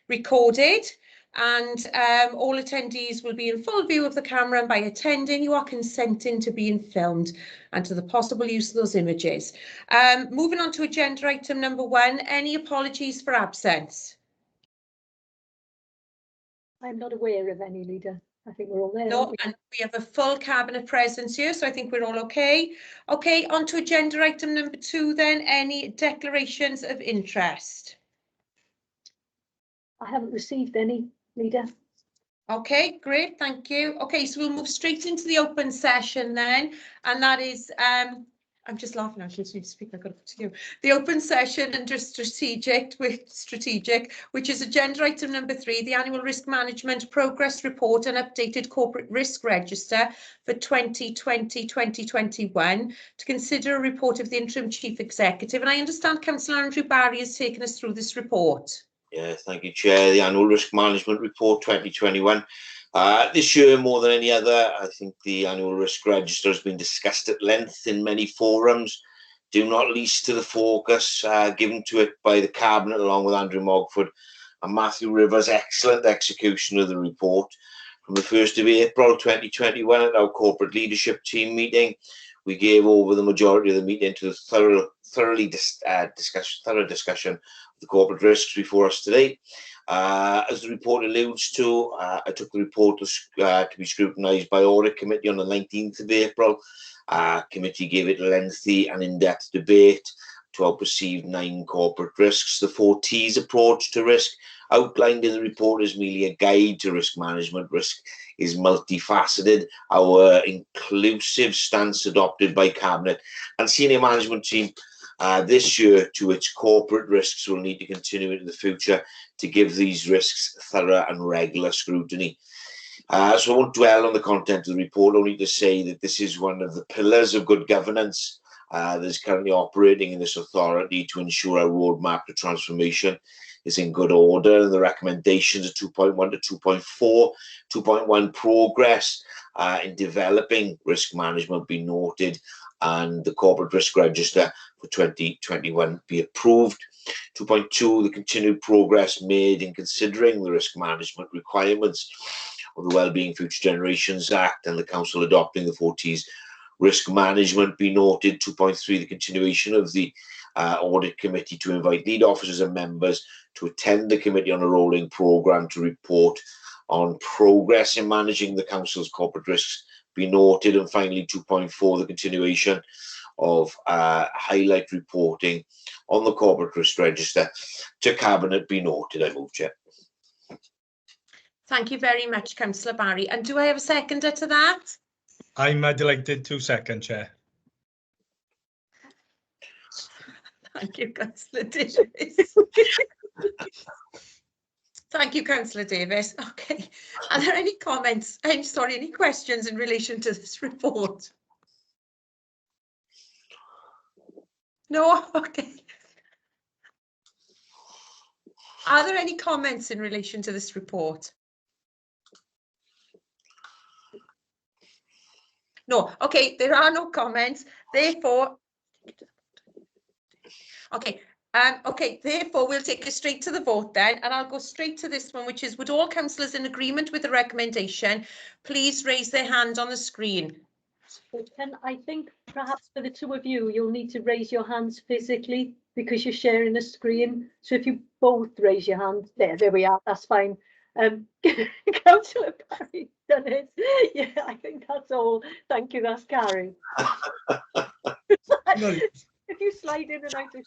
recorded, and all attendees will be in full view of the camera, and by attending you are consenting to being filmed and to the possible use of those images. Moving on to agenda item number 1, any apologies for absence? I'm not aware of any, Leader. I think we're all there. No, and we have a full cabinet presence here, so I think we're all okay. Okay, on to agenda item number 2 then, any declarations of interest? I haven't received any, Leader. Okay, great, thank you. Okay, so we'll move straight into the open session then, and that is, I'm just laughing, I should speak, I've got to put to you. The open session under strategic, which is agenda item number 3, the annual risk management progress report and updated corporate risk register for 2020-2021, to consider a report of the interim chief executive. And I understand Councillor Andrew Barry has taken us through this report. Yeah, thank you, Chair. The annual risk management report 2021. This year, more than any other, I think the annual risk register has been discussed at length in many forums, due not least to the focus given to it by the Cabinet, along with Andrew Mogford and Matthew Rivers' excellent execution of the report. From the 1st of April 2021 at our corporate leadership team meeting, we gave over the majority of the meeting to the thorough discussion of the corporate risks before us today. As the report alludes to, I took the report to be scrutinised by Audit Committee on the 19th of April. Committee gave it a lengthy and in-depth debate to our perceived 9 corporate risks. The 4 T's approach to risk outlined in the report is merely a guide to risk management. Risk is multifaceted. Our inclusive stance adopted by Cabinet and senior management team this year to its corporate risks will need to continue into the future to give these risks thorough and regular scrutiny. So I won't dwell on the content of the report, only to say that this is one of the pillars of good governance that is currently operating in this authority to ensure our roadmap to transformation is in good order, and the recommendations of 2.1 to 2.4, 2.1 progress in developing risk management be noted, and the corporate risk register for 2021 be approved. 2.2, the continued progress made in considering the risk management requirements of the Wellbeing Future Generations Act and the Council adopting the 4 T's risk management be noted. 2.3, the continuation of the Audit Committee to invite lead officers and members to attend the committee on a rolling programme to report on progress in managing the Council's corporate risks be noted. And finally, 2.4, the continuation of highlight reporting on the corporate risk register to Cabinet be noted. I move, Chair. Thank you very much, Councillor Barry. And do I have a seconder to that? I'm delighted to second, Chair. Thank you, Councillor Davis. Thank you, Councillor Davis. Okay. Are there any comments? Any questions in relation to this report? No? Okay. Are there any comments in relation to this report? No. Okay, there are no comments. Therefore, okay. Therefore, we'll take us straight to the vote then, and I'll go straight to this one, which is, would all councillors in agreement with the recommendation please raise their hand on the screen? I think perhaps for the 2 of you, you'll need to raise your hands physically because you're sharing a screen. So if you both raise your hand, there we are, that's fine. Councillor Barry done it. Yeah, I think that's all. Thank you, that's carried. No. If you slide in and out of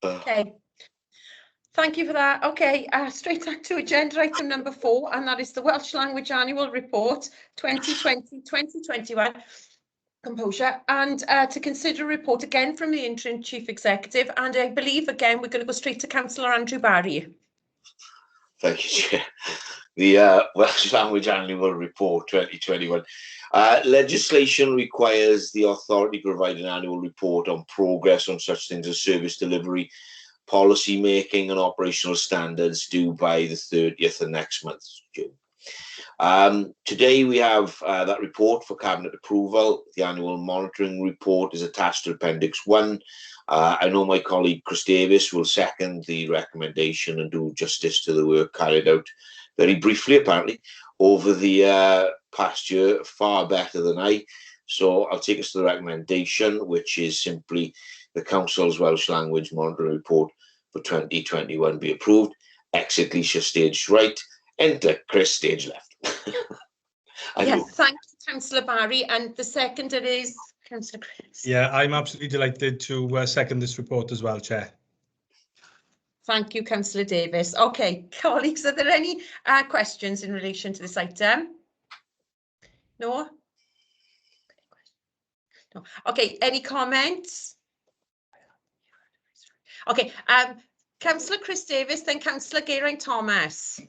Okay. Thank you for that. Okay, straight back to agenda item number 4, and that is the Welsh Language Annual Report 2020-2021. Composure, and to consider a report again from the interim chief executive, and I believe again we're going to go straight to Councillor Andrew Barry. Thank you, Chair. The Welsh Language Annual Report 2021. Legislation requires the authority to provide an annual report on progress on such things as service delivery, policy making and operational standards due by the 30th of next month, June. Today we have that report for Cabinet approval. The annual monitoring report is attached to Appendix 1. I know my colleague Chris Davis will second the recommendation and do justice to the work carried out very briefly, apparently, over the past year, far better than I. So I'll take us to the recommendation, which is simply the Council's Welsh Language Monitoring Report for 2021 be approved. Exit Leisure stage right, enter Chris stage left. Yes, thank you, Councillor Barry. And the seconder is Councillor Chris. Yeah, I'm absolutely delighted to second this report as well, Chair. Thank you, Councillor Davis. Okay, colleagues, are there any questions in relation to this item? No? No. Okay, any comments? Okay, Councillor Chris Davis, then Councillor Geraint Thomas.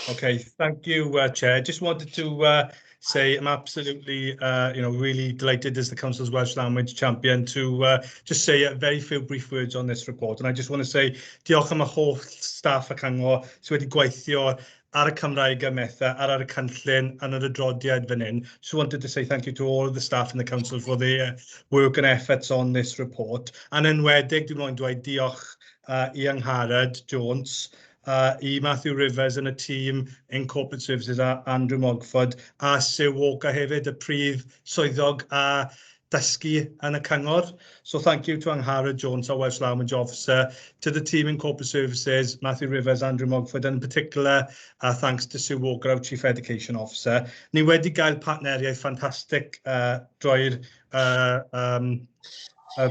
Okay, thank you, Chair. Just wanted to say I'm absolutely, really delighted as the Council's Welsh Language Champion to just say a very few brief words on this report. And I just want to say diolch am y holl staff y cyngor sydd wedi gweithio ar y Cymraeg a metha, ar y cynllun, yn yr adroddiad fan hyn. Just wanted to say thank you to all of the staff in the Council for their work and efforts on this report. And enwedig, dwi'n moyn dweud diolch i Angharad Jones, i Matthew Rivers and a team in Corporate Services a Andrew Mogford a Sue Walker hefyd, y prif swyddog a dysgu yn y cyngor. So thank you to Angharad Jones, our Welsh Language Officer, to the team in Corporate Services, Matthew Rivers, Andrew Mogford, and in particular thanks to Sue Walker, our Chief Education Officer. Ni wedi gael partneriaeth ffantastig drwy'r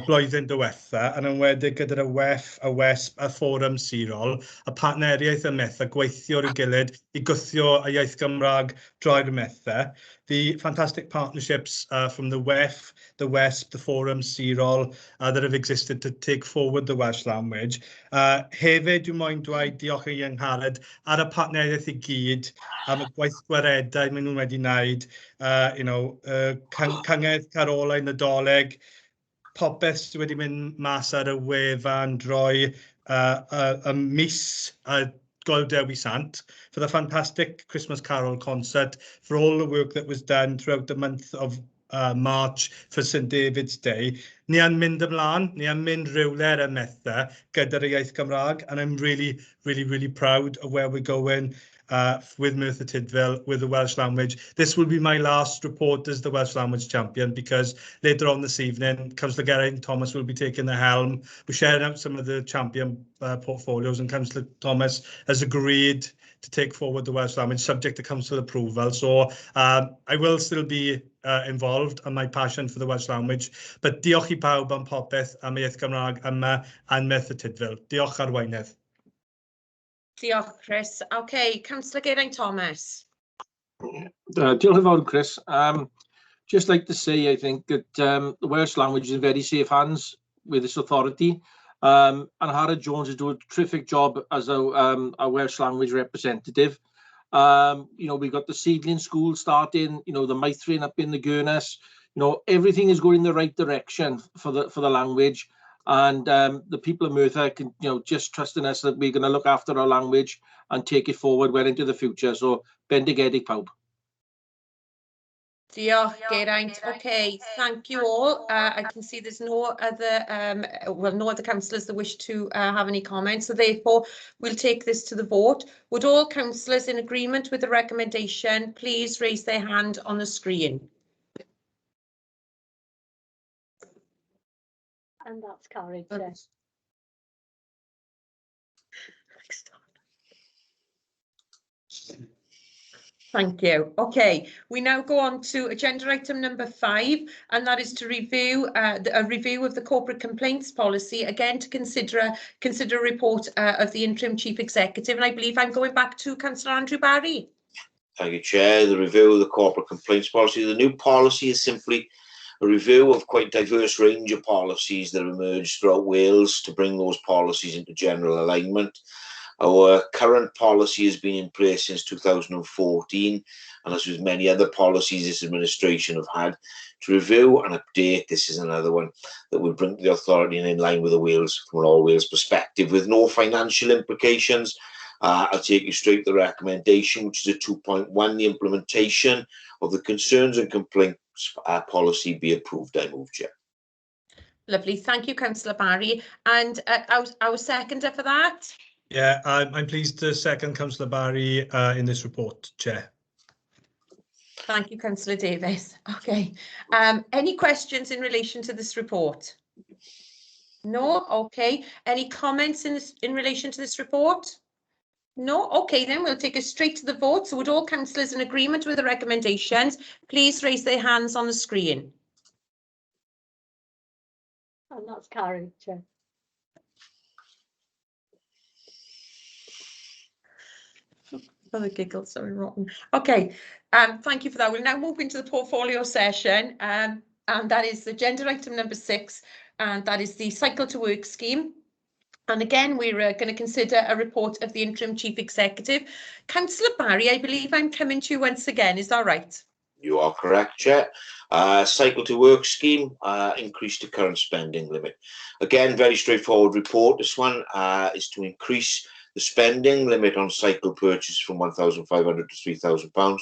blwyddyn diwetha, yn enwedig gyda'r WEF, y WESP, y Fforwm Sirol, y partneriaeth y metha, gweithio ar ei gilydd i gwthio y iaith Gymraeg drwy'r metha. The fantastic partnerships from the WEF, the WESP, the Fforwm Sirol that have existed to take forward the Welsh language. Hefyd, dwi'n moyn dweud diolch i Angharad ar y partneriaeth i gyd, am y gwaith gwaredau maen nhw wedi wneud, Cyngedd Carolau Nadolig, popeth sydd wedi mynd mas ar y wefan drwy y mis Goel Dewi Sant for the fantastic Christmas Carol concert, for all the work that was done throughout the month of March for St David's Day. Ni yn mynd ymlaen, ni yn mynd rywle ar y metha gyda'r iaith Gymraeg, and I'm really, really, really proud of where we're going with Merthyr Tydfil, with the Welsh language. This will be my last report as the Welsh Language Champion, because later on this evening, Councillor Geraint Thomas will be taking the helm. We're sharing out some of the champion portfolios, and Councillor Thomas has agreed to take forward the Welsh language, subject to council approval. So I will still be involved in my passion for the Welsh language. But diolch I pawb am popeth am iaith Gymraeg yma yn Merthyr Tydfil. Diolch Arweinydd. Diolch, Chris. Okay, Councillor Geraint Thomas. Diolch yn fawr, Chris. Just like to say, I think that the Welsh language is in very safe hands with this authority. And Angharad Jones is doing a terrific job as a Welsh language representative. We've got the Seedling School starting, the Maithrin up in the Gurness. Everything is going in the right direction for the language. And the people of Merthyr can, just trust in us that we're going to look after our language and take it forward well into the future. So, bendigedig pawb. Diolch, Geraint. Okay, thank you all. I can see there's no other, no other councillors that wish to have any comments. So therefore, we'll take this to the vote. Would all councillors in agreement with the recommendation please raise their hand on the screen? And that's carried, Chair. Thank you. Okay, we now go on to agenda item number 5, and that is to review a review of the corporate complaints policy, again to consider a report of the interim chief executive. And I believe I'm going back to Councillor Andrew Barry. Thank you, Chair. The review of the corporate complaints policy. The new policy is simply a review of quite a diverse range of policies that have emerged throughout Wales to bring those policies into general alignment. Our current policy has been in place since 2014, and as with many other policies this administration have had to review and update, this is another one that will bring the authority in line with the Wales, from an all Wales perspective, with no financial implications I'll take you straight to the recommendation, which is a 2.1, the implementation of the concerns and complaints policy be approved. I move, Chair. Lovely. Thank you, Councillor Barry. And our seconder for that? Yeah, I'm pleased to second Councillor Barry in this report, Chair. Thank you, Councillor Davies. Okay. Any questions in relation to this report? No? Okay. Any comments in relation to this report? No? Okay, then we'll take it straight to the vote. So would all councillors in agreement with the recommendations, please raise their hands on the screen. And that's carried, Chair. For the giggles, sorry, rotten. Okay, thank you for that. We'll now move into the portfolio session, and that is agenda item number 6, and that is the Cycle to Work scheme. And again, we're going to consider a report of the interim chief executive. Councillor Barry, I believe I'm coming to you once again. Is that right? You are correct, Chair. Cycle to Work scheme, increase the current spending limit. Again, very straightforward report. This one is to increase the spending limit on cycle purchase from £1,500 to £3,000.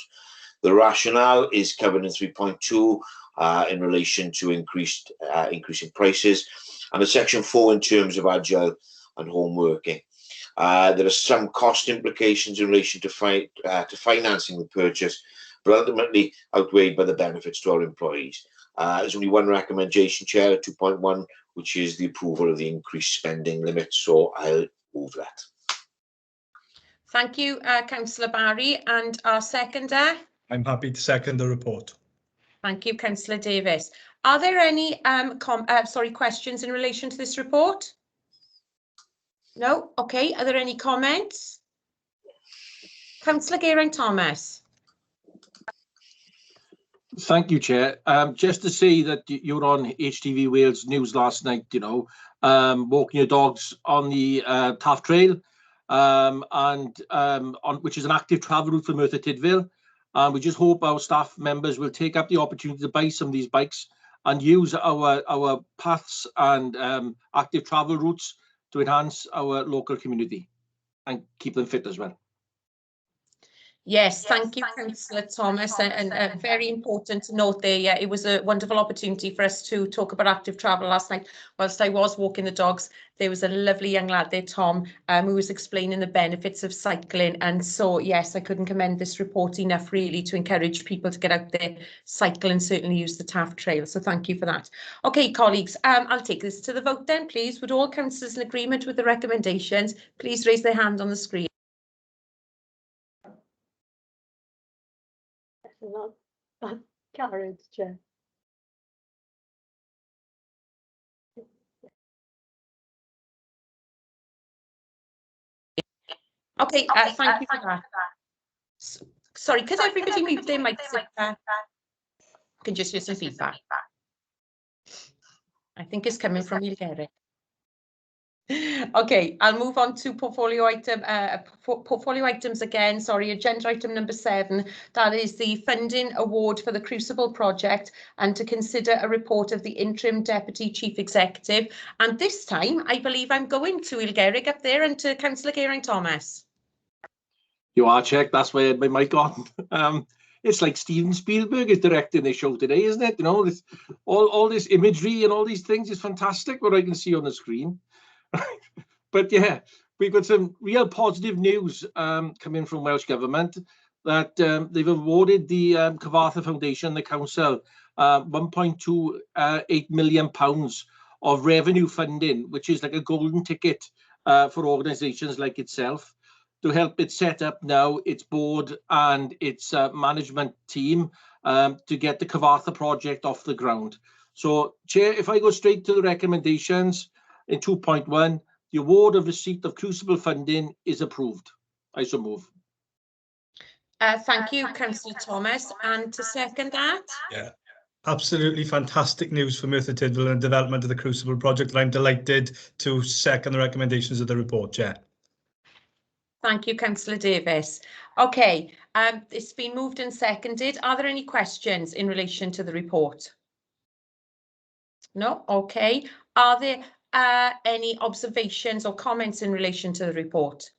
The rationale is covered in 3.2 in relation to increasing prices, and in section 4 in terms of agile and home working. There are some cost implications in relation to financing the purchase, but ultimately outweighed by the benefits to our employees. There's only one recommendation, Chair, 2.1, which is the approval of the increased spending limit. So I'll move that. Thank you, Councillor Barry. And our seconder? I'm happy to second the report. Thank you, Councillor Davies. Are there any questions in relation to this report? No? Okay. Are there any comments? Councillor Geraint-Thomas. Thank you, Chair. Just to say that you were on HTV Wales News last night, you know, walking your dogs on the Taff Trail, which is an active travel route for Merthyr Tydfil. We just hope our staff members will take up the opportunity to buy some of these bikes and use our paths and active travel routes to enhance our local community and keep them fit as well. Yes, thank you, Councillor Thomas, and very important to note there, yeah, it was a wonderful opportunity for us to talk about active travel last night. Whilst I was walking the dogs, there was a lovely young lad there, Tom, who was explaining the benefits of cycling. And so, yes, I couldn't commend this report enough, really, to encourage people to get out there, cycle, and certainly use the Taff Trail. So thank you for that. Okay, colleagues, I'll take this to the vote then, please. Would all councillors in agreement with the recommendations, please raise their hand on the screen. That's carried, Chair. Okay, thank you for that. Sorry, could everybody mute their mics? Can just hear some feedback. I think it's coming from you, Gary. Okay, I'll move on to portfolio items again. Sorry, agenda item number 7. That is the funding award for the Crucible project, and to consider a report of the interim deputy chief executive. And this time, I believe I'm going to Ilgeric up there and to Councillor Geraint-Thomas. You are, checked. That's where my mic on. It's like Steven Spielberg is directing the show today, isn't it? You know, this, all this imagery and all these things is fantastic. What I can see on the screen. But yeah, we've got some real positive news coming from Welsh Government that they've awarded the Cyfarthfa Foundation, the council, £1.28 million of revenue funding, which is like a golden ticket for organisations like itself, to help it set up now its board and its management team to get the Cyfarthfa project off the ground. So, Chair, if I go straight to the recommendations in 2.1, the award of receipt of Crucible funding is approved. I so move. Thank you, Councillor Thomas. And to second that? Yeah, absolutely fantastic news for Merthyr Tydfil and development of the Crucible project. I'm delighted to second the recommendations of the report, Chair. Thank you, Councillor Davies. Okay, it's been moved and seconded. Are there any questions in relation to the report? No? Okay. Are there any observations or comments in relation to the report?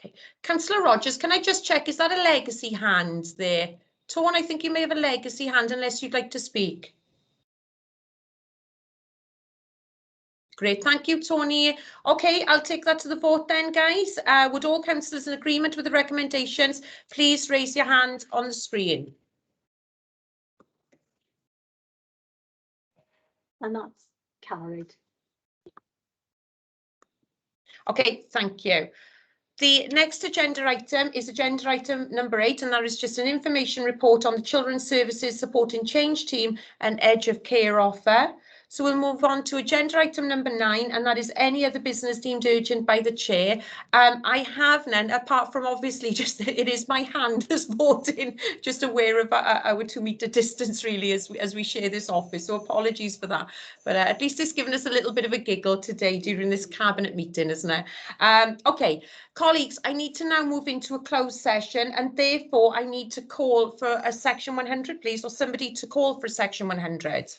Okay, Councillor Rogers, can I just check, is that a legacy hand there? Torn, I think you may have a legacy hand unless you'd like to speak. Great, thank you, Tony. Okay, I'll take that to the vote then, guys. Would all councillors in agreement with the recommendations, please raise your hand on the screen. And that's carried. Okay, thank you. The next agenda item is agenda item number 8, and that is just an information report on the Children's Services Supporting Change Team and Edge of Care offer. So we'll move on to agenda item number 9, and that is any other business deemed urgent by the chair. I have none, apart from obviously just it is my hand that's voting, just aware of our 2 metre distance really as we share this office. So apologies for that. But at least it's given us a little bit of a giggle today during this cabinet meeting, isn't it? Okay, colleagues, I need to now move into a closed session, and therefore I need to call for a section 100, please, or somebody to call for section 100.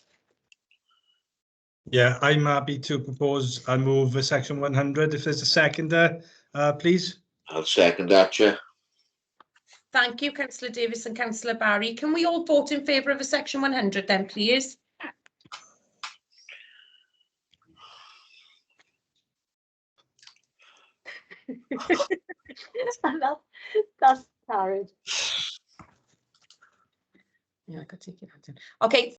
Yeah, I'm happy to propose I move section 100. If there's a seconder, please. I'll second that, Chair. Thank you, Councillor Davis and Councillor Barry. Can we all vote in favour of a section 100 then, please? And that's carried. Yeah, I could take it out. Okay,